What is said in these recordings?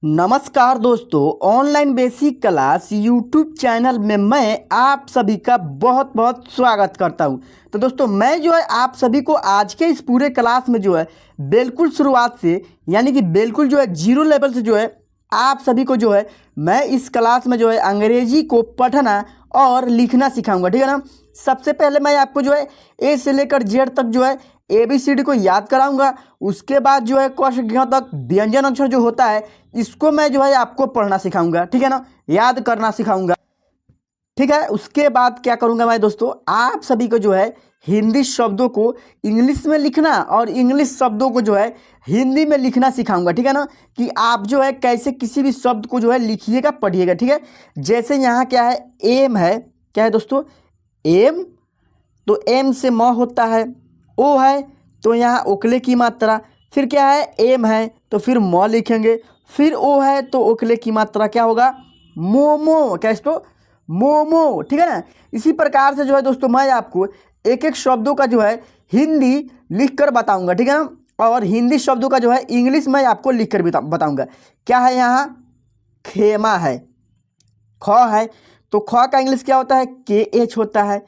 नमस्कार दोस्तों, online basic class YouTube channel में मैं आप सभी का बहुत बहुत स्वागत करता हूं। तो दोस्तों, मैं जो है आप सभी को आज के इस पूरे क्लास में जो है बिल्कुल शुरुआत से यानी कि बिल्कुल जो है जीरो लेवल से जो है आप सभी को जो है मैं इस क्लास में जो है अंग्रेजी को पढ़ना और लिखना सिखाऊंगा। ठीक है ना। सबसे पहले मैं आपको जो है ए से लेकर जेड तक जो है ABCD को याद कराऊंगा। उसके बाद जो है क से ज्ञ तक व्यंजन अक्षर जो होता है इसको मैं जो है आपको पढ़ना सिखाऊंगा। ठीक है ना, याद करना सिखाऊंगा। ठीक है। उसके बाद क्या करूंगा मैं दोस्तों, आप सभी को जो है हिंदी शब्दों को इंग्लिश में लिखना और इंग्लिश शब्दों को जो है हिंदी में लिखना सिखाऊंगा। ठीक है ना, कि आप जो है कैसे किसी भी शब्द को जो है लिखिएगा, पढ़िएगा। ठीक है। जैसे यहाँ क्या है, एम है। क्या है दोस्तों, एम। तो एम से म होता है, ओ है तो यहाँ ओकले की मात्रा, फिर क्या है, एम है तो फिर म लिखेंगे, फिर ओ है तो ओकले की मात्रा क्या होगा, मोमो। क्या तो मोमो। ठीक है ना। इसी प्रकार से जो है दोस्तों मैं आपको एक एक शब्दों का जो है हिंदी लिख कर बताऊँगा। ठीक है ना। और हिंदी शब्दों का जो है इंग्लिश में आपको लिख कर बताऊँगा। क्या है, यहाँ खेमा है, ख है तो ख का इंग्लिश क्या होता है, KH होता है।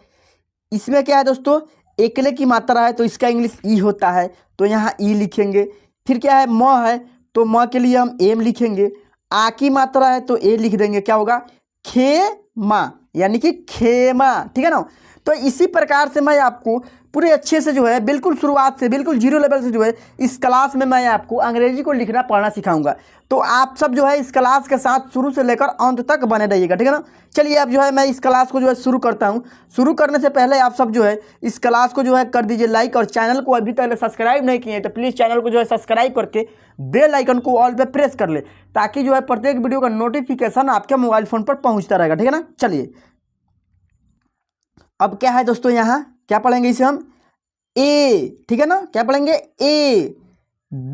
इसमें क्या है दोस्तों, एकले की मात्रा है तो इसका इंग्लिश ई होता है, तो यहाँ ई लिखेंगे। फिर क्या है, म है तो म के लिए हम एम लिखेंगे। आ की मात्रा है तो ए लिख देंगे, क्या होगा, खेमा, यानी कि खेमा। ठीक है ना। तो इसी प्रकार से मैं आपको पूरे अच्छे से जो है बिल्कुल शुरुआत से बिल्कुल जीरो लेवल से जो है इस क्लास में मैं आपको अंग्रेजी को लिखना पढ़ना सिखाऊंगा। तो आप सब जो है इस क्लास के साथ शुरू से लेकर अंत तक बने रहिएगा। ठीक है ना। चलिए अब जो है मैं इस क्लास को जो है शुरू करता हूं। शुरू करने से पहले आप सब जो है इस क्लास को जो है कर दीजिए लाइक, और चैनल को अभी तक सब्सक्राइब नहीं किए तो प्लीज़ चैनल को जो है सब्सक्राइब करके बेल आइकन को ऑल पे प्रेस कर ले, ताकि जो है प्रत्येक वीडियो का नोटिफिकेशन आपके मोबाइल फ़ोन पर पहुँचता रहेगा। ठीक है ना। चलिए अब क्या है दोस्तों, यहाँ क्या पढ़ेंगे, इसे हम ए। ठीक है ना, क्या पढ़ेंगे, ABCDEFGHIJKLMNO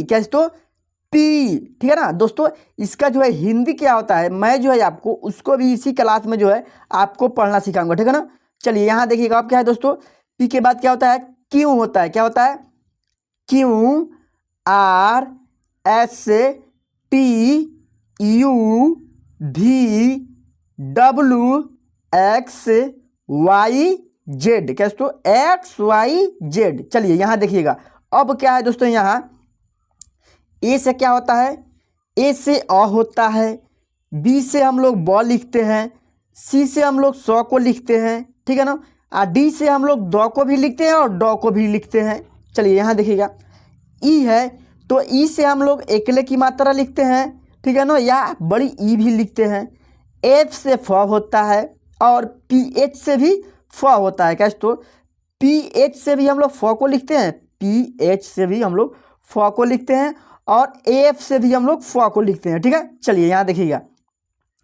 कैसे तो पी। ठीक है ना दोस्तों, इसका जो है हिंदी क्या होता है मैं जो है आपको उसको भी इसी क्लास में जो है आपको पढ़ना सिखाऊंगा। ठीक है ना। चलिए यहाँ देखिएगा, अब क्या है दोस्तों, पी के बाद क्या होता है, क्यों होता है। क्या होता है, क्यों, RSTUVWXYZ। कैसे तो XYZ। चलिए यहाँ देखिएगा, अब क्या है दोस्तों, यहाँ ए से क्या होता है, ए से अ होता है, बी से हम लोग ब लिखते हैं, सी से हम लोग सौ को लिखते हैं। ठीक है ना। और डी से हम लोग द को भी लिखते हैं और ड को भी लिखते हैं। चलिए यहाँ देखिएगा, ई है तो ई से हम लोग एकले की मात्रा लिखते हैं। ठीक है ना, या बड़ी ई भी लिखते हैं। एफ से फ होता है और PH से भी फ होता है। कैसे तो PH से भी हम लोग फ को लिखते हैं, PH से भी हम लोग फ को लिखते हैं, और AF से भी हम लोग फ को लिखते हैं। ठीक है। चलिए यहाँ देखिएगा,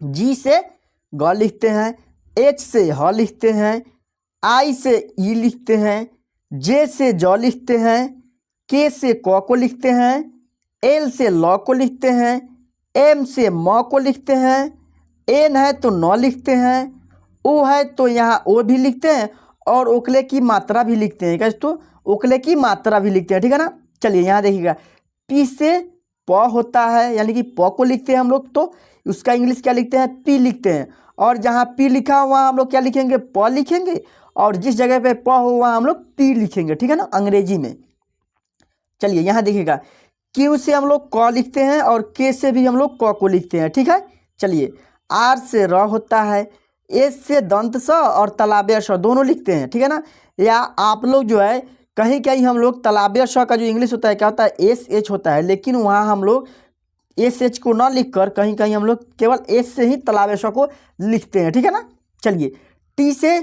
G से ग लिखते हैं, H से ह लिखते हैं, I से ई लिखते हैं, J से ज लिखते हैं, K से क को लिखते हैं, L से ल को लिखते हैं, M से म को लिखते हैं, N है तो न लिखते हैं, O है तो यहाँ ओ भी लिखते हैं, और ओकले की मात्रा भी लिखते हैं। कैसे तो ओकले की मात्रा भी लिखते हैं। ठीक है ना। चलिए यहाँ देखिएगा, पी से प होता है यानी कि प को लिखते हैं हम लोग, तो उसका इंग्लिश क्या लिखते हैं, पी लिखते हैं। और जहाँ पी लिखा हुआ हम लोग क्या लिखेंगे, प लिखेंगे, और जिस जगह पे प हो वहाँ हम लोग पी लिखेंगे। ठीक है ना, अंग्रेजी में। चलिए यहाँ देखिएगा, क्यू से हम लोग क लिखते हैं और के से भी हम लोग क को लिखते हैं। ठीक है। चलिए, आर से र होता है, एस से दंत स और तलाबे स दोनों लिखते हैं। ठीक है ना। या आप लोग जो है कहीं कहीं हम लोग तलाबे श का जो इंग्लिश होता है क्या होता है, SH होता है, लेकिन वहाँ हम लोग SH को ना लिखकर कहीं कहीं हम लोग केवल S से ही तलाबे श को लिखते हैं। ठीक है ना। चलिए, टी से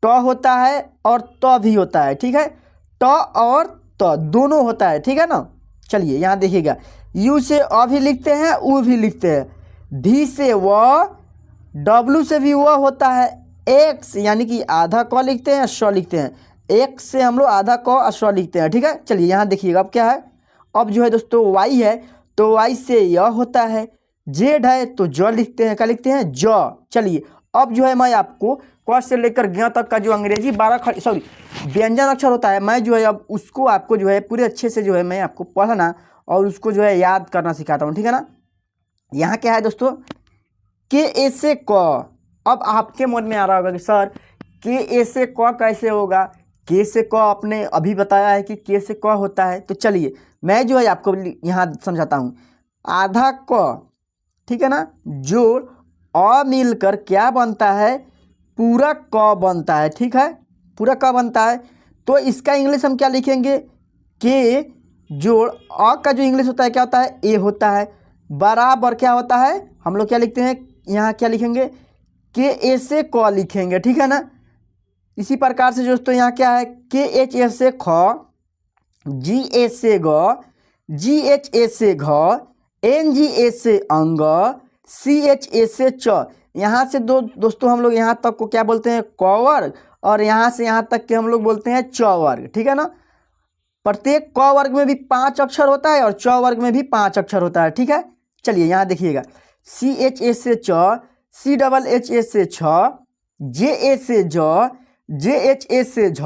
ट होता है और त भी होता है। ठीक है, ट और त दोनों होता है। ठीक है ना। चलिए यहाँ देखिएगा, यू से अ भी लिखते हैं, उ भी लिखते हैं, भी से व, W से भी व होता है, एक्स यानी कि आधा क लिखते हैं, श लिखते हैं, एक से हम लोग आधा क श लिखते हैं, ठीक है। चलिए यहाँ देखिएगा अब क्या है, अब जो है दोस्तों वाई है तो वाई से य होता है, जेड है तो ज लिखते हैं, क्या लिखते हैं ज। चलिए अब जो है मैं आपको क से लेकर ग तक का जो अंग्रेजी 12 व्यंजन अक्षर होता है, मैं जो है अब उसको आपको जो है पूरे अच्छे से जो है मैं आपको पढ़ना और उसको जो है याद करना सिखाता हूँ, ठीक है ना। यहाँ क्या है दोस्तों, के ए से क। अब आपके मन में आ रहा होगा कि सर के ए से क कैसे होगा, के से क आपने अभी बताया है कि के से क होता है। तो चलिए मैं जो है आपको यहाँ समझाता हूँ। आधा क, ठीक है ना, जोड़ अ मिलकर क्या बनता है, पूरा क बनता है, ठीक है, पूरा क बनता है। तो इसका इंग्लिश हम क्या लिखेंगे, के जोड़ अ का जो इंग्लिश होता है क्या होता है, ए होता है, बराबर क्या होता है, हम लोग क्या लिखते हैं यहाँ, क्या लिखेंगे के ए से क लिखेंगे, ठीक है ना। इसी प्रकार से दोस्तों यहाँ क्या है, के एच ए से ख, जी ए से ग, जी एच ए से घ, एन जी ए से अंग, सी एच ए से च। यहाँ से दोस्तों हम लोग यहाँ तक को क्या बोलते हैं, क वर्ग, और यहाँ से यहाँ तक के हम लोग बोलते हैं च वर्ग, ठीक है ना। प्रत्येक क वर्ग में भी 5 अक्षर होता है और च वर्ग में भी 5 अक्षर होता है, ठीक है। चलिए यहाँ देखिएगा, सी एच ए से च, सी डबल एच ए से छ, जे ए से ज, जे एच ए से झ,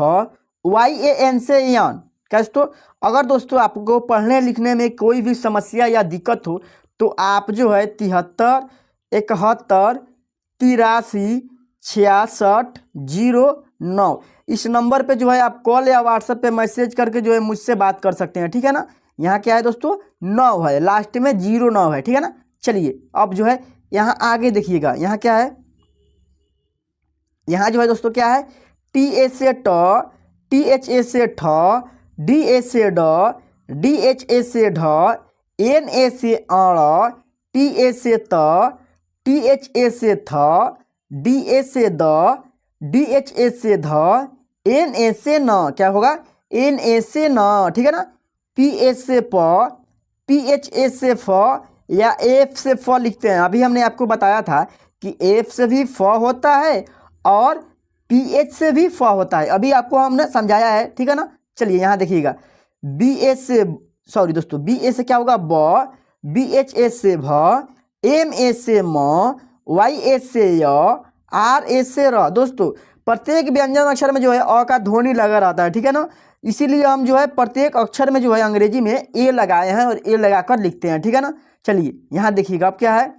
वाई ए एन से यान। कैसे, तो अगर दोस्तों आपको पढ़ने लिखने में कोई भी समस्या या दिक्कत हो तो आप जो है 73 71 83 66 09 इस नंबर पे जो है आप कॉल या व्हाट्सएप पे मैसेज करके जो है मुझसे बात कर सकते हैं, ठीक है ना। यहाँ क्या है दोस्तों 9 है, लास्ट में 09 है, ठीक है ना। चलिए अब जो है यहाँ आगे देखिएगा, यहाँ क्या है, यहाँ जो है दोस्तों क्या है, टी ए से ट, टी एच ए से ठ, डी ए से ड, डी एच ए से ढ, एन ए से अड़, टी ए से त, टी एच ए से थ, डी ए से द, डी एच ए से ध, एन ए से न, क्या होगा एन ए से न, ठीक है ना। पी ए से प, पी एच ए से फ या एफ से फ लिखते हैं। अभी हमने आपको बताया था कि एफ से भी फ होता है और पी एच से भी फ होता है, अभी आपको हमने समझाया है, ठीक है ना। चलिए यहाँ देखिएगा, बी ए से दोस्तों बी ए से क्या होगा ब, बी एच ए से भ, एम ए से म, वाई ए से य, आर ए से र। दोस्तों प्रत्येक व्यंजन अक्षर में जो है अ का ध्वनि लगा रहता है, ठीक है ना। इसीलिए हम जो है प्रत्येक अक्षर में जो है अंग्रेजी में ए लगाए हैं और ए लगाकर लिखते हैं, ठीक है ना। चलिए यहाँ देखिएगा अब क्या है,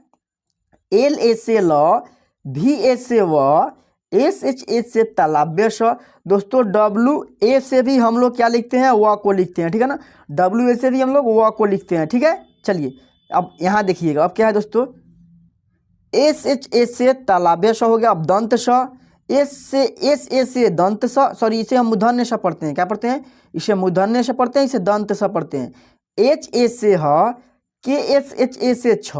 एल ए से ल, भी ए से व, एस एच ए से तालव्य स। दोस्तों डब्ल्यू ए से भी हम लोग क्या लिखते हैं, व को लिखते हैं, ठीक है ना। डब्ल्यू ए से भी हम लोग व को लिखते हैं, ठीक है। चलिए अब यहाँ देखिएगा अब क्या है दोस्तों, एस एच ए से तालव्य स हो गया, अब दंत स, एस ए से दंत स, सॉरी इसे हम मूर्धन्य स पढ़ते हैं, क्या पढ़ते हैं, इसे मूर्धन्य स पढ़ते हैं, इसे दंत स पढ़ते हैं। एच ए से ह, के एस एच ए से छ,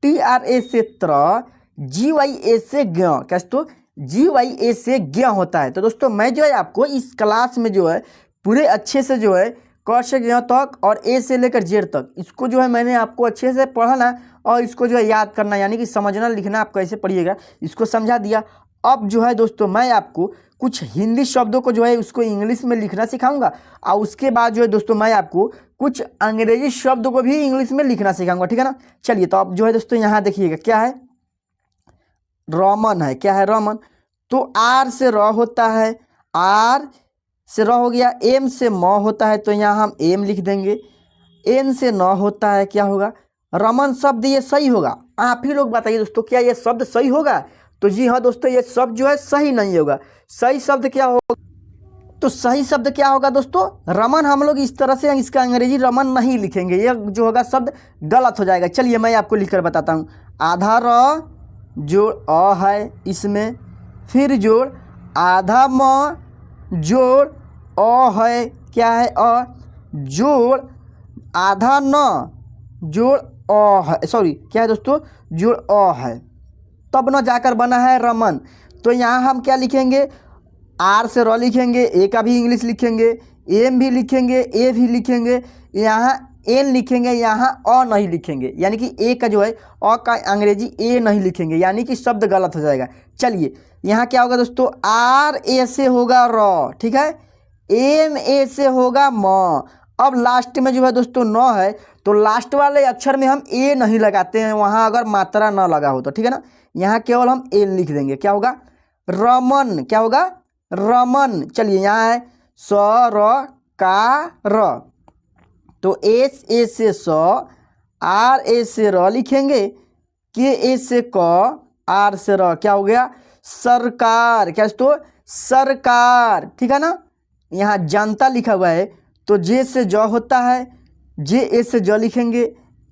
टी आर ए से त्र, जी वाई ए से ज्ञ, कैसे, तो जी वाई ए से ज्ञ होता है। तो दोस्तों मैं जो है आपको इस क्लास में जो है पूरे अच्छे से जो है क से ज्ञ तक और ए से लेकर जेड तक इसको जो है मैंने आपको अच्छे से पढ़ना और इसको जो है याद करना, यानी कि समझना लिखना आप कैसे पढ़िएगा इसको समझा दिया। अब जो है दोस्तों मैं आपको कुछ हिंदी शब्दों को जो है उसको इंग्लिश में लिखना सिखाऊंगा और उसके बाद जो है दोस्तों मैं आपको कुछ अंग्रेजी शब्दों को भी इंग्लिश में लिखना सिखाऊंगा, ठीक है ना। चलिए तो अब जो है दोस्तों यहाँ देखिएगा क्या है, रमन है, क्या है रमन, तो आर से र होता है, आर से र हो गया, एम से म होता है तो यहाँ हम एम लिख देंगे, एन से न होता है, क्या होगा रमन शब्द, ये सही होगा। आप ही लोग बताइए दोस्तों क्या ये शब्द सही होगा, तो जी हाँ दोस्तों ये शब्द जो है सही नहीं होगा। सही शब्द क्या होगा, तो सही शब्द क्या होगा दोस्तों, रमन। हम लोग इस तरह से इसका अंग्रेजी रमन नहीं लिखेंगे, ये जो होगा शब्द गलत हो जाएगा। चलिए मैं आपको लिखकर बताता हूँ, आधा र जोड़ अ है इसमें, फिर जोड़ आधा म जोड़ अ है, क्या है अ, जोड़ आधा न जोड़ अ है, सॉरी क्या है दोस्तों जोड़ अ है, तब न जाकर बना है रमन। तो यहाँ हम क्या लिखेंगे, आर से र लिखेंगे, ए का भी इंग्लिश लिखेंगे, एम भी लिखेंगे, ए भी लिखेंगे, यहाँ एन लिखेंगे, यहाँ अ नहीं लिखेंगे, यानी कि ए का जो है अ का अंग्रेजी ए नहीं लिखेंगे, यानी कि शब्द गलत हो जाएगा। चलिए यहाँ क्या होगा दोस्तों, आर ए से होगा र, ठीक है, एम ए से होगा म। अब लास्ट में जो है दोस्तों न है, तो लास्ट वाले अक्षर में हम ए नहीं लगाते हैं, वहाँ अगर मात्रा न लगा हो तो, ठीक है ना। यहाँ केवल हम ए लिख देंगे, क्या होगा, रमन, क्या होगा, रमन। चलिए यहाँ है स र का र, तो एस ए से स, आर ए से र लिखेंगे, के ए से क, आर से र, क्या हो गया, सरकार। क्या दोस्तों, सरकार, ठीक है ना। यहाँ जनता लिखा हुआ है, तो जे से ज होता है, जे ए से ज लिखेंगे,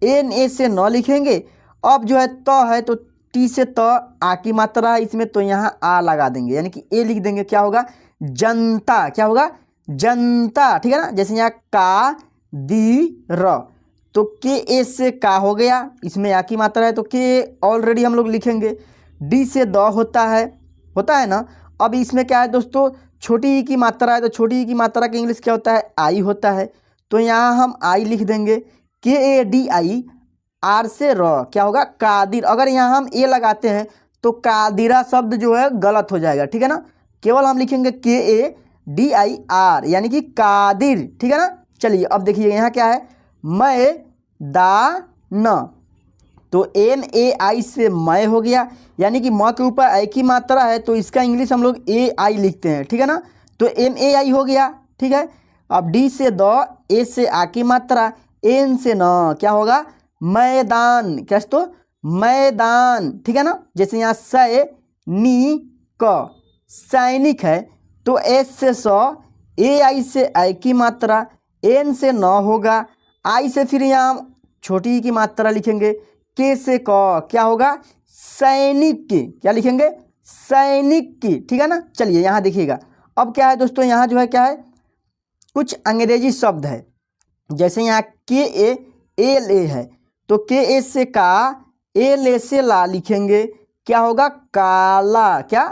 एन ए से न लिखेंगे। अब जो है त है, तो टी से त, आ की मात्रा है इसमें, तो यहाँ आ लगा देंगे, यानी कि ए लिख देंगे, क्या होगा, जनता, क्या होगा, जनता, ठीक है ना। जैसे यहाँ का दी र, तो के ए से का हो गया, इसमें आ की मात्रा है, तो के ऑलरेडी हम लोग लिखेंगे। डी से द होता है ना। अब इसमें क्या है दोस्तों, छोटी ई की मात्रा है, तो छोटी ई की मात्रा का इंग्लिश क्या होता है, आई होता है, तो यहाँ हम आई लिख देंगे। के ए डी आई, आर से र, क्या होगा, कादिर। अगर यहाँ हम ए लगाते हैं तो कादिरा शब्द जो है गलत हो जाएगा, ठीक है ना। केवल हम लिखेंगे के ए डी आई आर, यानी कि कादिर, ठीक है ना। चलिए अब देखिए यहाँ क्या है, मैदान, तो एम ए आई से मैं हो गया, यानी कि म के ऊपर आई की मात्रा है, तो इसका इंग्लिश हम लोग ए आई लिखते हैं, ठीक है ना। तो एम ए आई हो गया, ठीक है। अब डी से द, ए से आ की मात्रा, एन से न, क्या होगा, मैदान। क्या तो मैदान, ठीक है ना। जैसे यहाँ सैनिक, सैनिक है, तो एस से स, ए आई से आई की मात्रा, एन से न होगा, आई से फिर यहाँ छोटी की मात्रा लिखेंगे, के से क, क्या होगा, सैनिक की, क्या लिखेंगे, सैनिक की, ठीक है ना। चलिए यहाँ देखिएगा, अब क्या है दोस्तों, यहाँ जो है क्या है, कुछ अंग्रेजी शब्द है। जैसे यहाँ के ए एल ए है, तो के ए से का, एल ए से ला लिखेंगे, क्या होगा, काला, क्या,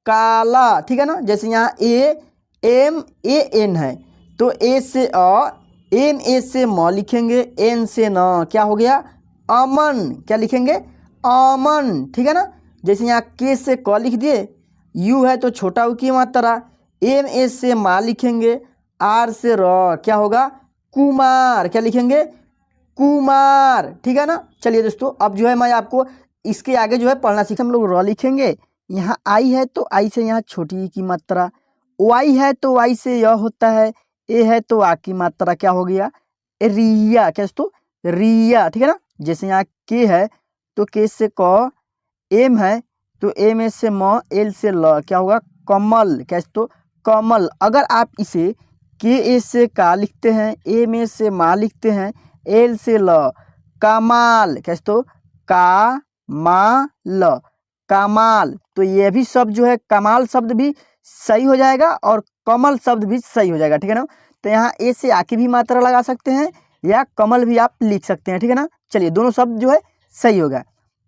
काला, ठीक है ना। जैसे यहाँ ए एम ए एन है, तो ए से अ, एम ए से म लिखेंगे, एन से न, क्या हो गया, अमन, क्या लिखेंगे, अमन, ठीक है ना। जैसे यहाँ के से क लिख दिए, यू है तो छोटा ऊ की मात्रा, एम ए से मा लिखेंगे, आर से र, क्या होगा, कुमार, क्या लिखेंगे, कुमार, ठीक है ना। चलिए दोस्तों अब जो है मैं आपको इसके आगे जो है पढ़ना सीख, हम लोग र लिखेंगे, यहाँ आई है तो आई से यहाँ छोटी ई की मात्रा, वाई है तो वाई से य होता है, ए है तो आ की मात्रा, क्या हो गया, रिया, क्या दोस्तों, रिया, ठीक है ना। जैसे यहाँ के है, तो के से क, एम है तो एम ए से म, एल से ल, क्या होगा, कमल, क्या दोस्तों, कमल। अगर आप इसे के ए से का लिखते हैं, एम ए से मा लिखते हैं, एल से ल, कमाल, क्या दोस्तों, का मा ल, कमाल। तो ये भी शब्द जो है, कमाल शब्द भी सही हो जाएगा और कमल शब्द भी सही हो जाएगा, ठीक है ना। तो यहाँ ए से आ की भी मात्रा लगा सकते हैं, या कमल भी आप लिख सकते हैं, ठीक है ना। चलिए दोनों शब्द जो है सही होगा।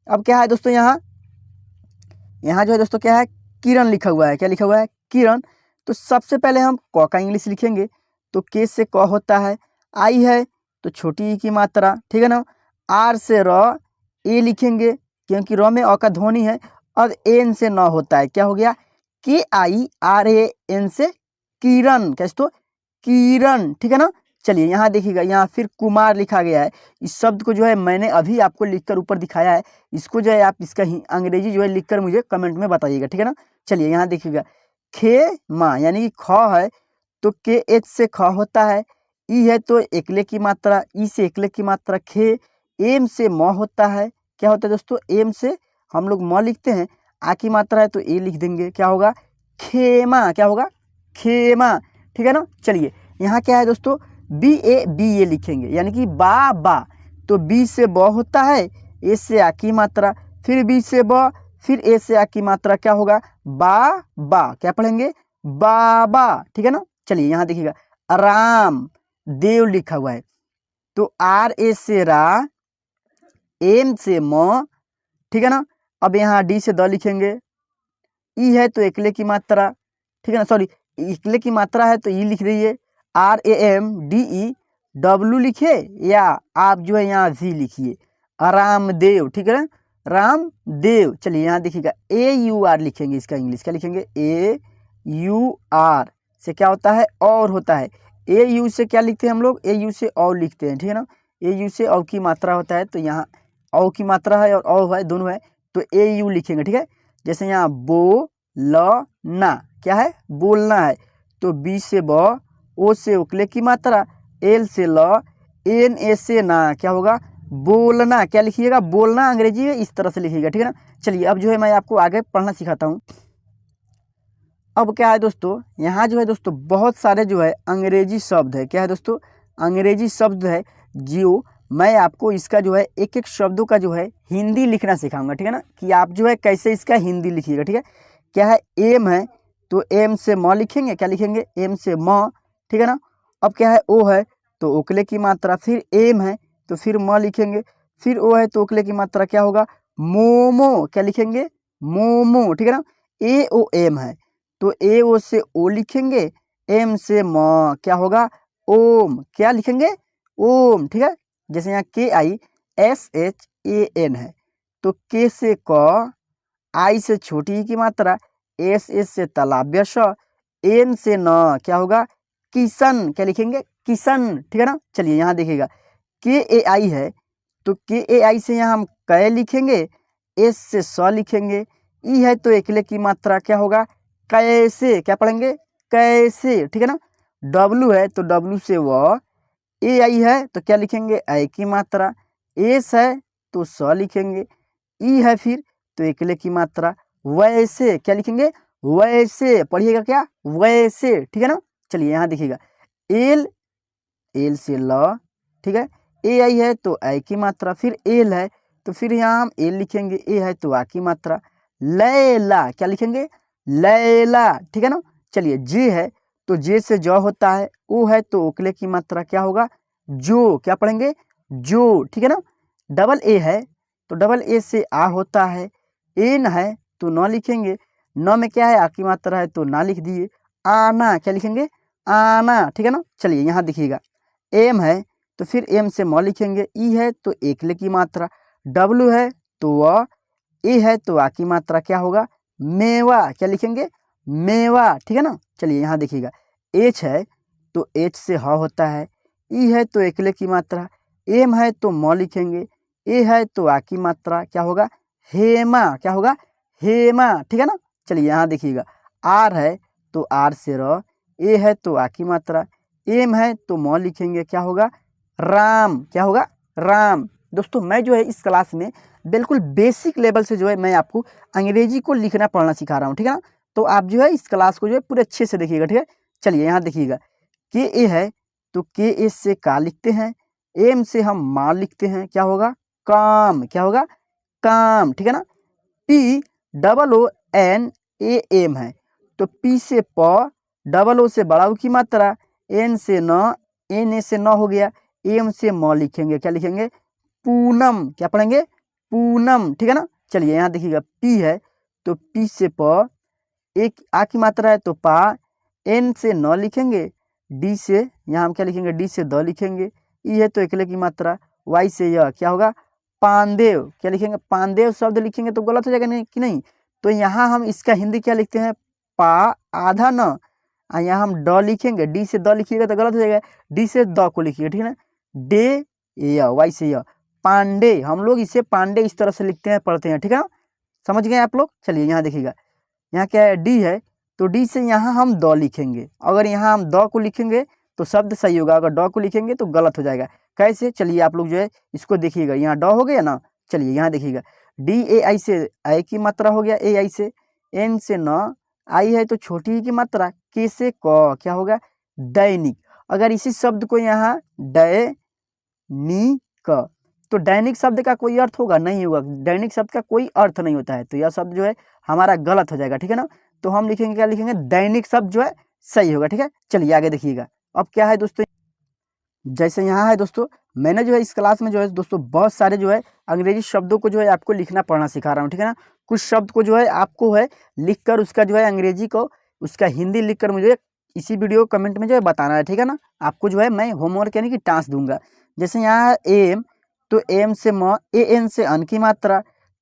अब क्या है दोस्तों, यहाँ जो है दोस्तों क्या है, किरण लिखा हुआ है, क्या लिखा हुआ है, किरण। तो सबसे पहले हम क का इंग्लिश लिखेंगे, तो के से क होता है, आई है तो छोटी ई की मात्रा, ठीक है ना। आर से र, ए लिखेंगे क्योंकि र में अ का ध्वनि है, और एन से न होता है, क्या हो गया, के आई आर ए एन से किरण, क्या दोस्तों, किरण, ठीक है ना। चलिए यहाँ देखिएगा, यहाँ फिर कुमार लिखा गया है। इस शब्द को जो है मैंने अभी आपको लिखकर ऊपर दिखाया है, इसको जो है आप इसका अंग्रेजी जो है लिखकर मुझे कमेंट में बताइएगा, ठीक है ना। चलिए यहाँ देखिएगा, खे मा, यानी कि ख है तो के एच से ख होता है, ई है तो एकले की मात्रा, ई से एकले की मात्रा, खे, एम से म होता है, क्या होता है दोस्तों, एम से हम लोग म लिखते हैं, आ की मात्रा है तो ए लिख देंगे, क्या होगा, खेमा, क्या होगा, खेमा, ठीक है ना। चलिए यहाँ क्या है दोस्तों, बी ए लिखेंगे, यानी कि बा, तो बी से ब होता है, ए से आ की मात्रा, फिर बी से ब, फिर ए से आ की मात्रा, क्या होगा, बा, क्या पढ़ेंगे, बाबा, ठीक है ना। चलिए यहाँ देखिएगा, राम देव लिखा हुआ है, तो आर ए से रा, एम से म, ठीक है ना। अब यहाँ डी से द लिखेंगे, ई है तो एकले की मात्रा, ठीक है ना, सॉरी एकले की मात्रा है तो ई लिख दीजिए, R A M D E, W लिखिए या आप जो है यहाँ जी लिखिए, रामदेव, ठीक है ना, रामदेव। चलिए यहाँ देखिएगा AUR लिखेंगे, इसका इंग्लिश क्या लिखेंगे, AUR से क्या होता है, और होता है। AU से क्या लिखते हैं हम लोग, AU से और लिखते हैं, ठीक है ना, AU से औ की मात्रा होता है, तो यहाँ औ की मात्रा है और औ है, दोनों है, तो AU लिखेंगे, ठीक है। जैसे यहाँ बोलना, क्या है, बोलना है, तो B से ब, O से उकले की मात्रा, L से ल, NA से ना, क्या होगा, बोलना। क्या लिखिएगा, बोलना अंग्रेजी में इस तरह से लिखिएगा, ठीक है ना। चलिए अब जो है मैं आपको आगे पढ़ना सिखाता हूँ। अब क्या है दोस्तों, यहाँ जो है दोस्तों बहुत सारे जो है अंग्रेजी शब्द है, क्या है दोस्तों, अंग्रेजी शब्द है, जो मैं आपको इसका जो है एक एक शब्दों का जो है हिंदी लिखना सिखाऊंगा, ठीक है ना, कि आप जो है कैसे इसका हिंदी लिखिएगा, ठीक है। क्या है, एम है, तो एम से म लिखेंगे, क्या लिखेंगे, एम से म, ठीक है ना। अब क्या है, ओ है, तो ओकले की मात्रा, फिर एम है तो फिर म लिखेंगे, फिर ओ है तो ओकले की मात्रा क्या होगा, मोमो, क्या लिखेंगे, मोमो, ठीक है ना। AOM है, तो AO से ओ लिखेंगे, एम से म, क्या होगा, ओम, क्या लिखेंगे, ओम, ठीक है। जैसे यहाँ KISHAN है, तो के से क, आई से छोटी ई की मात्रा, एस से तालव्य स, एन से न, क्या होगा, किशन, क्या लिखेंगे, किशन, ठीक है ना। चलिए यहाँ देखिएगा KAI है, तो KAI से यहाँ हम कै लिखेंगे, एस से स लिखेंगे, ई है तो एकले की मात्रा क्या होगा, कैसे, क्या पढ़ेंगे, कैसे, ठीक है ना। डब्लू है तो डब्लू से व, AI है तो क्या लिखेंगे, ऐ की मात्रा, एस है तो स लिखेंगे, ई है फिर तो एकले की मात्रा, वैसे, क्या लिखेंगे, वैसे, पढ़िएगा क्या, वैसे, ठीक है ना। चलिए यहाँ देखिएगा एल, एल से ल, ठीक है, AI है तो ऐ की मात्रा, फिर एल है तो फिर यहाँ हम एल लिखेंगे, ए है तो आ की मात्रा, लैला, क्या लिखेंगे, लैला, ठीक है ना। चलिए जे है तो जे से जो होता है, ओ है तो ओकले की मात्रा क्या होगा, जो, क्या पढ़ेंगे, जो, ठीक है ना। डबल ए है तो डबल ए से आ होता है, एन है तो न लिखेंगे, न में क्या है, आ की मात्रा है तो ना लिख दिए, आना, क्या लिखेंगे, आना, ठीक है ना। चलिए यहाँ देखिएगा एम है तो फिर एम से म लिखेंगे, ई है तो एकले की मात्रा, डब्लू है तो व, ए है तो आ की मात्रा क्या होगा, मेवा, क्या लिखेंगे, मेवा, ठीक है ना। चलिए यहाँ देखिएगा एच है तो एच से ह होता है, ई है तो एकले की मात्रा, एम है तो म लिखेंगे, ए है तो आ की मात्रा क्या होगा, हेमा, क्या होगा, हेमा, ठीक है ना। चलिए यहाँ देखिएगा आर है तो आर से र, ए है तो आ की मात्रा, एम है तो म लिखेंगे, क्या होगा, राम, क्या होगा, राम। दोस्तों मैं जो है इस क्लास में बिल्कुल बेसिक लेवल से जो है मैं आपको अंग्रेजी को लिखना पढ़ना सिखा रहा हूँ, ठीक है ना। तो आप जो है इस क्लास को जो है पूरे अच्छे से देखिएगा, ठीक है। चलिए यहाँ देखिएगा KA है तो KA से का लिखते हैं, एम से हम माँ लिखते हैं, क्या होगा, काम, क्या होगा, काम, ठीक है ना। POONAM है तो P से प, डबल ओ से बड़ा ऊ की मात्रा, एन से न, एन ए से न हो गया, एम से म लिखेंगे, क्या लिखेंगे, पूनम, क्या पढ़ेंगे, पूनम, ठीक है ना। चलिए यहाँ देखिएगा P है तो P से प, एक आ की मात्रा है तो पा, एन से न लिखेंगे, डी से यहाँ हम क्या लिखेंगे, डी से द लिखेंगे, ई है तो एकले की मात्रा, वाई से यह क्या होगा, पांदेव, क्या लिखेंगे, पांदेव शब्द लिखेंगे तो गलत हो जाएगा नहीं कि नहीं। तो यहाँ हम इसका हिंदी क्या लिखते हैं, पा आधा न, यहाँ हम ड लिखेंगे, डी से द लिखिएगा तो गलत हो जाएगा, डी से द को लिखिएगा, ठीक है ना। डे य, वाई से यह, पांडे, हम लोग इसे पांडे इस तरह से लिखते हैं, पढ़ते हैं, ठीक है ना, समझ गए आप लोग। चलिए यहाँ देखिएगा यहाँ क्या है, डी है तो डी से यहाँ हम द लिखेंगे, अगर यहाँ हम द को लिखेंगे तो शब्द सही होगा, अगर ड को लिखेंगे तो गलत हो जाएगा। कैसे, चलिए आप लोग जो है इसको देखिएगा, यहाँ ड हो गया ना। चलिए यहाँ देखिएगा DAI से आई की मात्रा हो गया, AI से, एन से न, आई है तो छोटी ही की मात्रा, के से क, क्या होगा, दैनिक। अगर इसी शब्द को यहाँ दैनिक, तो दैनिक शब्द का कोई अर्थ होगा, नहीं होगा, दैनिक शब्द का कोई अर्थ नहीं होता है, तो यह शब्द जो है हमारा गलत हो जाएगा, ठीक है ना। तो हम लिखेंगे, क्या लिखेंगे, दैनिक शब्द जो है सही होगा, ठीक है। चलिए आगे देखिएगा अब क्या है दोस्तों, जैसे यहाँ है दोस्तों मैंने जो है इस क्लास में जो है दोस्तों बहुत सारे जो है अंग्रेजी शब्दों को जो है आपको लिखना पढ़ना सिखा रहा हूँ, ठीक है ना। कुछ शब्द को जो है आपको है लिख कर उसका जो है अंग्रेजी को उसका हिंदी लिख कर मुझे इसी वीडियो कमेंट में जो है बताना है, ठीक है ना। आपको जो है मैं होमवर्क यानी कि टास्क दूंगा। जैसे यहाँ एम, तो एम से म, ए एन से अन की मात्रा,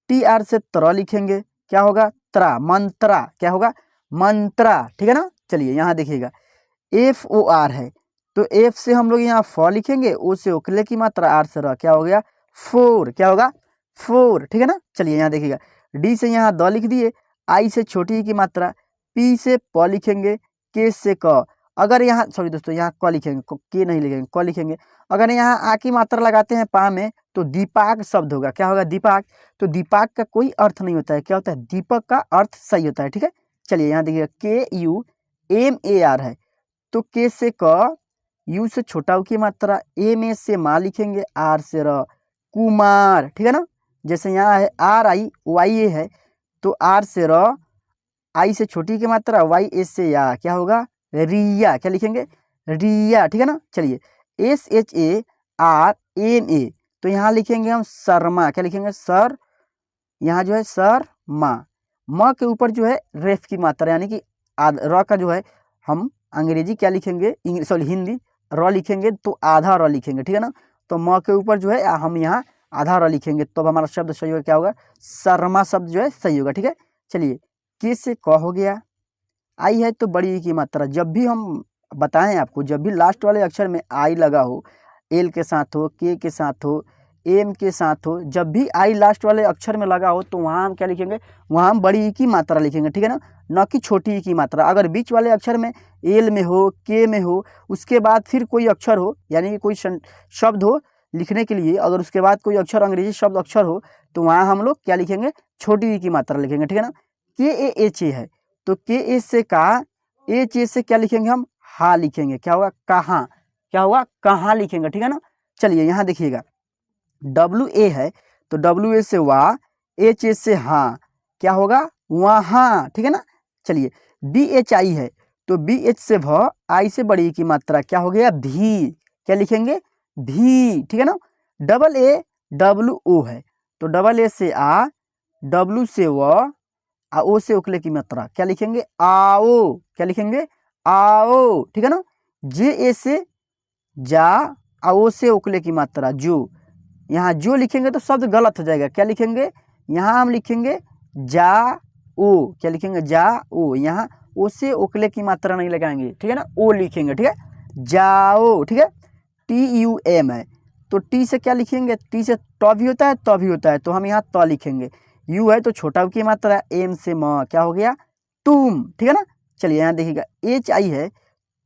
टी आर से त्र लिखेंगे, क्या होगा त्रा, मंत्रा, क्या होगा मंत्रा, ठीक है ना। चलिए यहाँ देखिएगा एफ ओ आर है, तो एफ से हम लोग यहाँ फ लिखेंगे, ओ से ओकले की मात्रा, आर से र, क्या हो गया फोर, क्या होगा फोर, ठीक है ना। चलिए यहाँ देखिएगा डी से यहाँ द लिख दिए, आई से छोटी की मात्रा, पी से प लिखेंगे, के से क, अगर यहाँ सॉरी दोस्तों यहाँ क लिखेंगे, के नहीं लिखेंगे क लिखेंगे। अगर यहाँ आ की मात्रा लगाते हैं पा में तो दीपाक शब्द होगा, क्या होगा दीपाक। तो दीपाक का कोई अर्थ नहीं होता है, क्या होता है दीपक का अर्थ सही होता है, ठीक है। चलिए यहाँ देखिएगा के यू एम ए आर है, तो के से क, यू से छोटा उ की मात्रा, ए में से माँ लिखेंगे, आर से र, कुमार, ठीक है ना। जैसे यहाँ है आर आई वाई ए है, तो आर से र, आई से छोटी की मात्रा, वाई एस से या, क्या होगा रिया, क्या लिखेंगे रिया, ठीक है ना। चलिए S H A R M A, तो यहाँ लिखेंगे हम शर्मा, क्या लिखेंगे सर, यहाँ जो है सर माँ, म के ऊपर जो है रेफ की मात्रा यानी कि र का जो है हम अंग्रेजी क्या लिखेंगे, सॉरी हिंदी र लिखेंगे तो आधा र लिखेंगे, ठीक है ना। तो म के ऊपर जो है हम यहाँ आधा र लिखेंगे, तो अब हमारा शब्द सही होगा, क्या होगा शर्मा शब्द जो है सही होगा, ठीक है। चलिए के से क हो गया, आई है तो बड़ी ई की मात्रा, जब भी हम बताएं आपको, जब भी लास्ट वाले अक्षर में आई लगा हो, एल के साथ हो, के साथ हो, एम के साथ हो, जब भी आई लास्ट वाले अक्षर में लगा हो तो वहाँ हम क्या लिखेंगे, वहाँ हम बड़ी ई की मात्रा लिखेंगे, ठीक है ना, न कि छोटी ई की मात्रा। अगर बीच वाले अक्षर में एल में हो, के में हो, उसके बाद फिर कोई अक्षर हो यानी कि कोई शब्द हो लिखने के लिए, अगर उसके बाद कोई अक्षर अंग्रेजी शब्द अक्षर हो तो वहाँ हम लोग क्या लिखेंगे छोटी ई की मात्रा लिखेंगे, ठीक है ना। के ए एच ए है, तो के ए से का, एच ए से क्या लिखेंगे हम हा लिखेंगे, क्या होगा कहाँ, क्या होगा कहाँ लिखेंगे, ठीक है ना। चलिए यहाँ देखिएगा डब्ल्यू ए है, तो डब्ल्यू ए से वाह, एच ए से हाँ, क्या होगा वहाँ, ठीक है ना। चलिए बी एच आई है, तो बी एच से भ, आई से बड़ी की मात्रा, क्या हो गया भी, क्या लिखेंगे भी, ठीक है ना। डबल ए डब्ल्यू ओ है, तो डबल ए से आ, डब्ल्यू से व, आ ओ से उकले की मात्रा, क्या लिखेंगे आओ, क्या लिखेंगे आओ, ठीक है ना। जे ए से जा, आ ओ से उकले की मात्रा जो, यहाँ जो लिखेंगे तो शब्द गलत हो जाएगा, क्या लिखेंगे यहाँ हम लिखेंगे जा ओ, क्या लिखेंगे जा ओ, यहाँ ओ से ओकले की मात्रा नहीं लगाएंगे, ठीक है ना, ओ लिखेंगे, ठीक है जाओ, ठीक है। टी यू एम है, तो टी से क्या लिखेंगे, टी से ट भी होता है त भी होता है, तो हम यहाँ त लिखेंगे। यू है तो छोटा की मात्रा, एम से म, क्या हो गया तुम, ठीक है ना। चलिए यहाँ देखिएगा एच आई है,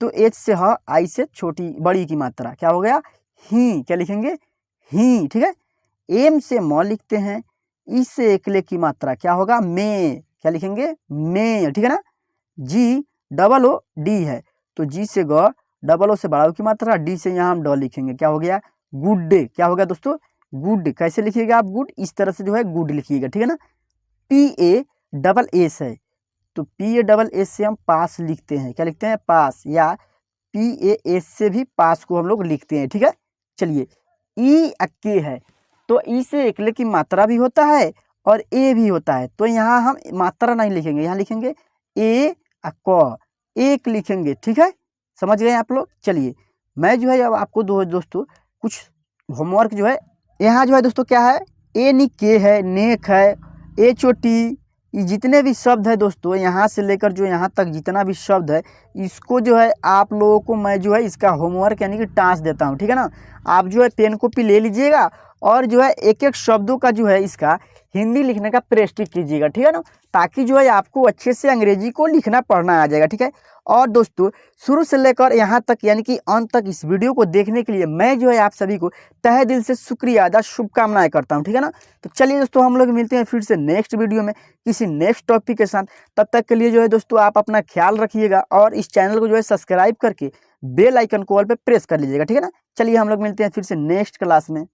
तो एच से ह, आई से छोटी बड़ी की मात्रा, क्या हो गया ही, क्या लिखेंगे ही, ठीक है। एम से म लिखते हैं, ई से एकले की मात्रा, क्या होगा में, क्या लिखेंगे में, ठीक है ना। जी डबल ओ डी है, तो जी से ग, डबल ओ से बड़ा ओ की मात्रा, डी से यहाँ हम ड लिखेंगे, क्या हो गया गुड डे, क्या हो गया दोस्तों गुड। कैसे लिखिएगा आप गुड, इस तरह से जो है गुड लिखिएगा, ठीक है ना। पी ए डबल एस है, तो पी ए डबल एस से हम पास लिखते हैं, क्या लिखते हैं पास, या पी ए एस से भी पास को हम लोग लिखते हैं, ठीक है। चलिए ई के है, तो ई से एकले की मात्रा भी होता है और ए भी होता है, तो यहाँ हम मात्रा नहीं लिखेंगे, यहाँ लिखेंगे ए क, एक लिखेंगे, ठीक है, समझ गए आप लोग। चलिए मैं जो है अब आपको दोस्तों कुछ होमवर्क जो है, यहाँ जो है दोस्तों क्या है ए नी के है, नेक है, एच ओ टी, ये जितने भी शब्द है दोस्तों यहाँ से लेकर जो यहाँ तक जितना भी शब्द है, इसको जो है आप लोगों को मैं जो है इसका होमवर्क यानी कि टास्क देता हूँ, ठीक है ना। आप जो है पेन कॉपी ले लीजिएगा और जो है एक एक शब्दों का जो है इसका हिंदी लिखने का प्रैक्टिस कीजिएगा, ठीक है ना, ताकि जो है आपको अच्छे से अंग्रेजी को लिखना पढ़ना आ जाएगा, ठीक है। और दोस्तों शुरू से लेकर यहाँ तक यानी कि अंत तक इस वीडियो को देखने के लिए मैं जो है आप सभी को तहे दिल से शुक्रिया अदा शुभकामनाएं करता हूँ, ठीक है ना। तो चलिए दोस्तों हम लोग मिलते हैं फिर से नेक्स्ट वीडियो में किसी नेक्स्ट टॉपिक के साथ। तब तक के लिए जो है दोस्तों आप अपना ख्याल रखिएगा और इस चैनल को जो है सब्सक्राइब करके बेल आइकन को ऑल पे प्रेस कर लीजिएगा, ठीक है ना। चलिए हम लोग मिलते हैं फिर से नेक्स्ट क्लास में।